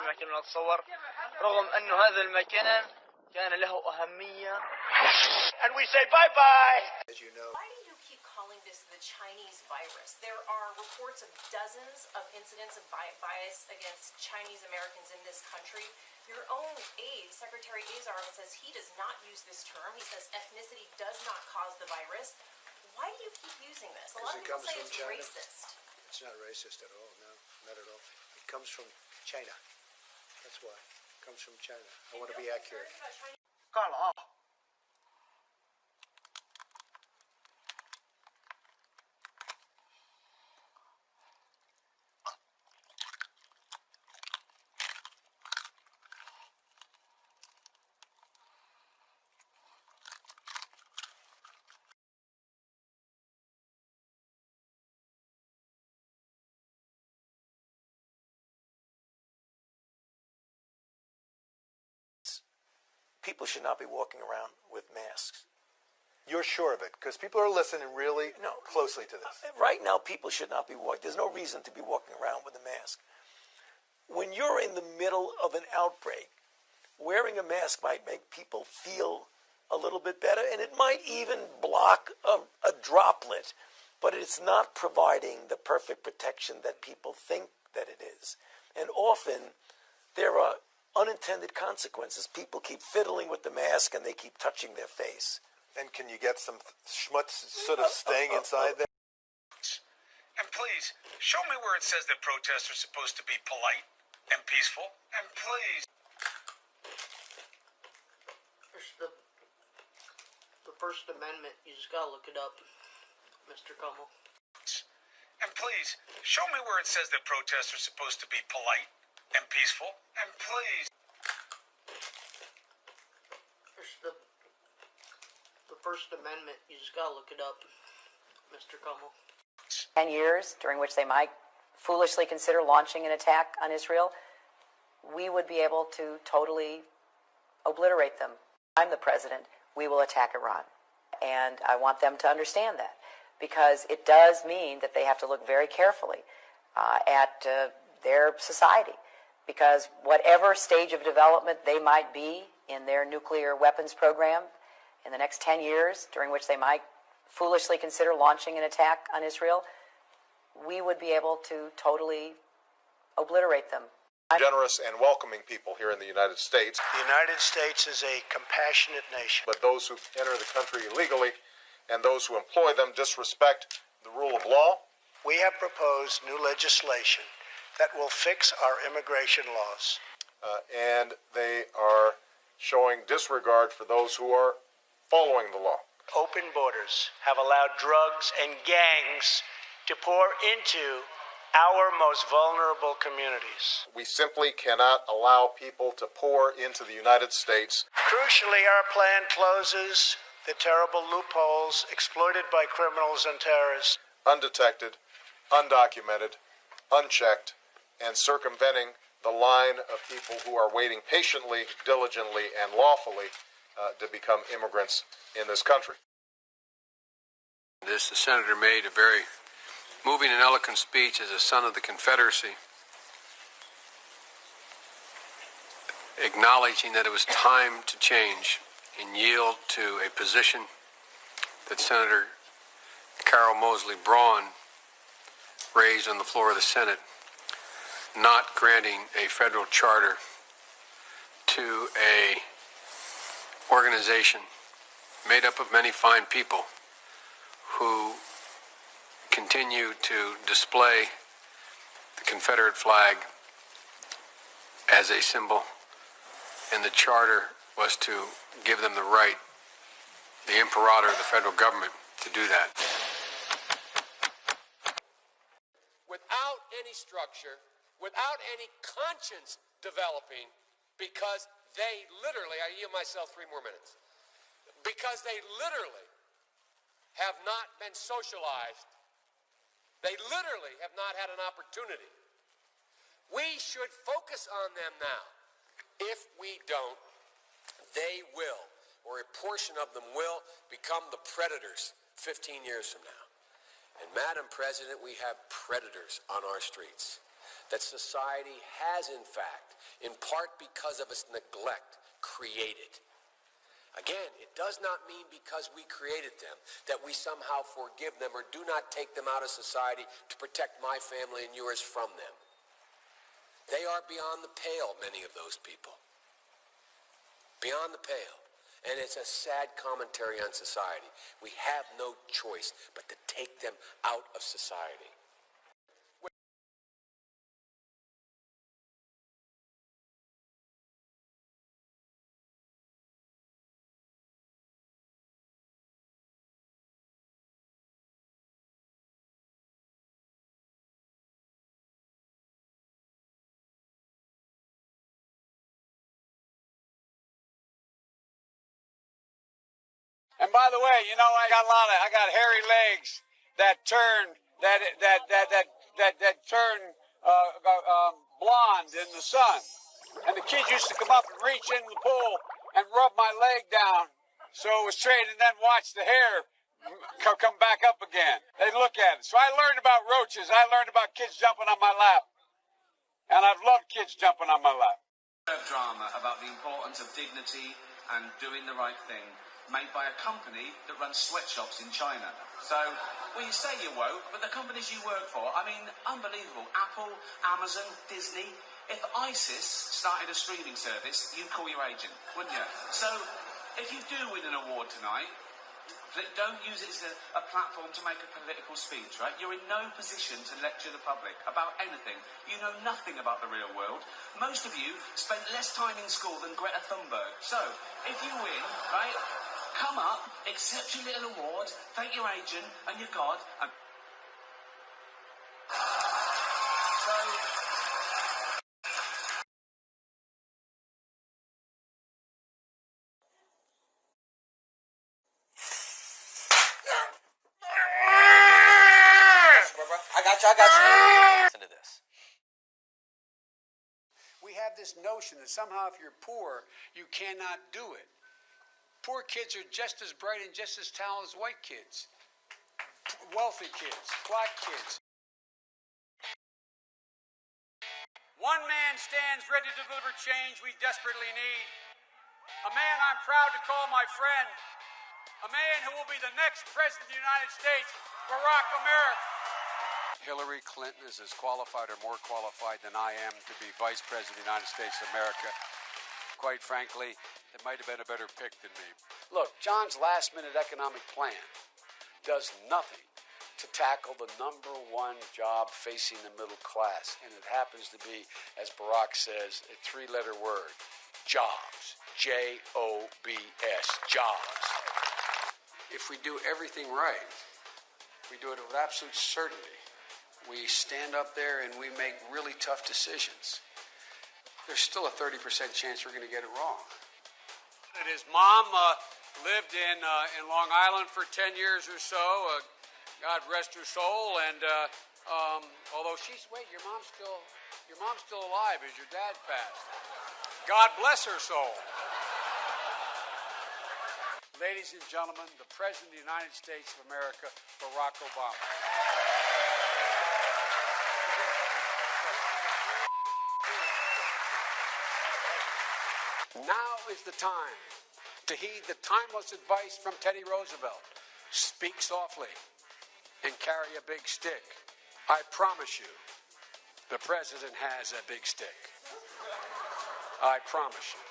المكان نتصور رغم أنه هذا المكان كان له أهمية. And we say bye-bye. As you know. Why do you keep calling this the Chinese virus? There are reports of dozens of incidents of bias against Chinese Americans in this country. Your own aide, Secretary Azar, says he does not use this term. He says ethnicity does not cause the virus. Why do you keep using this? A lot of people say it's racist. It's not racist at all, no, not at all. It comes from China. That's why. It comes from China. I want to be accurate. 干了啊。People should not be walking around with masks. You're sure of it? Because people are listening really closely to this. Right now, people should not be walking. There's no reason to be walking around with a mask. When you're in the middle of an outbreak, wearing a mask might make people feel a little bit better, and it might even block a droplet, but it's not providing the perfect protection that people think that it is. And often, there are unintended consequences. People keep fiddling with the mask and they keep touching their face. And can you get some schmutz sort of staying inside there? And please, show me where it says that protests are supposed to be polite and peaceful. And please. There's the First Amendment. You just gotta look it up, Mr. Cuomo. And please, show me where it says that protests are supposed to be polite and peaceful. And please. There's the First Amendment. You just gotta look it up, Mr. Cuomo. 10 years during which they might foolishly consider launching an attack on Israel, we would be able to totally obliterate them. I'm the president. We will attack Iran. And I want them to understand that, because it does mean that they have to look very carefully at their society. Because whatever stage of development they might be in their nuclear weapons program in the next 10 years, during which they might foolishly consider launching an attack on Israel, we would be able to totally obliterate them. Generous and welcoming people here in the United States. The United States is a compassionate nation. But those who enter the country illegally and those who employ them disrespect the rule of law. We have proposed new legislation that will fix our immigration laws. And they are showing disregard for those who are following the law. Open borders have allowed drugs and gangs to pour into our most vulnerable communities. We simply cannot allow people to pour into the United States. Crucially, our plan closes the terrible loopholes exploited by criminals and terrorists. Undetected, undocumented, unchecked, and circumventing the line of people who are waiting patiently, diligently, and lawfully to become immigrants in this country. The senator made a very moving and eloquent speech as a son of the Confederacy, acknowledging that it was time to change and yield to a position that Senator Carol Moseley Braun raised on the floor of the Senate, not granting a federal charter to a organization made up of many fine people who continue to display the Confederate flag as a symbol, and the charter was to give them the right, the imperator of the federal government, to do that. Without any structure, without any conscience developing, because they literally, I yield myself 3 more minutes, because they literally have not been socialized. They literally have not had an opportunity. We should focus on them now. If we don't, they will, or a portion of them will, become the predators 15 years from now. And Madam President, we have predators on our streets. that society has, in fact, in part because of its neglect, created. Again, it does not mean because we created them that we somehow forgive them or do not take them out of society to protect my family and yours from them. They are beyond the pale, many of those people. Beyond the pale. And it's a sad commentary on society. We have no choice but to take them out of society. And by the way, you know, I got hairy legs that turn blonde in the sun. And the kids used to come up and reach into the pool and rub my leg down so it was straight, and then watch the hair come back up again. They'd look at it. So I learned about roaches. I learned about kids jumping on my lap. And I've loved kids jumping on my lap. Drama about the importance of dignity and doing the right thing, made by a company that runs sweatshops in China. So, well, you say you're woke, but the companies you work for, I mean, unbelievable. Apple, Amazon, Disney. If ISIS started a streaming service, you'd call your agent, wouldn't you? So, if you do win an award tonight, don't use it as a platform to make a political speech, right? You're in no position to lecture the public about anything. You know nothing about the real world. Most of you spent less time in school than Greta Thunberg. So, if you win, right, come up, accept your little award, thank your agent and your God, and... So... I got you. Listen to this. We have this notion that somehow if you're poor, you cannot do it. Poor kids are just as bright and just as talented as white kids. Wealthy kids, black kids. One man stands ready to deliver change we desperately need. A man I'm proud to call my friend. A man who will be the next president of the United States, Barack America. Hillary Clinton is as qualified or more qualified than I am to be Vice President of the United States of America. Quite frankly, it might have been a better pick than me. Look, John's last-minute economic plan does nothing to tackle the number one job facing the middle class, and it happens to be, as Barack says, a three-letter word, jobs. J-O-B-S, jobs. If we do everything right, we do it with absolute certainty. We stand up there and we make really tough decisions. There's still a 30% chance we're going to get it wrong. His mom lived in Long Island for 10 years or so. God rest her soul. And although your mom's still alive as your dad passed. God bless her soul. Ladies and gentlemen, the President of the United States of America, Barack Obama. Now is the time to heed the timeless advice from Teddy Roosevelt. Speak softly and carry a big stick. I promise you, the president has a big stick. I promise you.